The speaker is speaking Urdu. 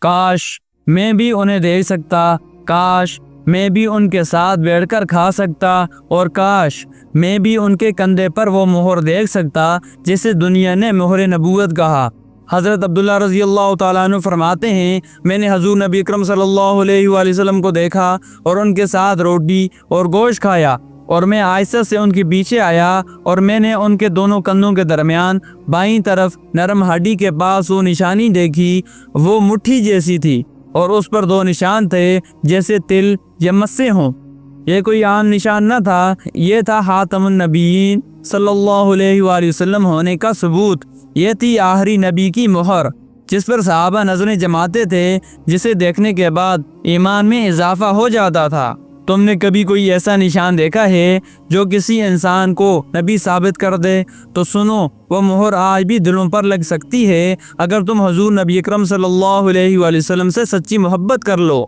کاش میں بھی انہیں دیکھ سکتا، کاش میں بھی ان کے ساتھ بیٹھ کر کھا سکتا، اور کاش میں بھی ان کے کندھے پر وہ مہر دیکھ سکتا جسے دنیا نے مہر نبوت کہا۔ حضرت عبداللہ رضی اللہ تعالیٰ عنہ فرماتے ہیں، میں نے حضور نبی اکرم صلی اللہ علیہ وآلہ وسلم کو دیکھا اور ان کے ساتھ روٹی اور گوشت کھایا، اور میں آہستہ سے ان کے پیچھے آیا اور میں نے ان کے دونوں کندھوں کے درمیان بائیں طرف نرم ہڈی کے پاس وہ نشانی دیکھی، وہ مٹھی جیسی تھی اور اس پر 2 نشان تھے جیسے تل یا مسے ہوں۔ یہ کوئی عام نشان نہ تھا، یہ تھا خاتم النبیین صلی اللہ علیہ وآلہ وسلم ہونے کا ثبوت۔ یہ تھی آخری نبی کی مہر جس پر صحابہ نظریں جماتے تھے، جسے دیکھنے کے بعد ایمان میں اضافہ ہو جاتا تھا۔ تم نے کبھی کوئی ایسا نشان دیکھا ہے جو کسی انسان کو نبی ثابت کر دے؟ تو سنو، وہ مہر آج بھی دلوں پر لگ سکتی ہے اگر تم حضور نبی اکرم صلی اللہ علیہ وآلہ وسلم سے سچی محبت کر لو۔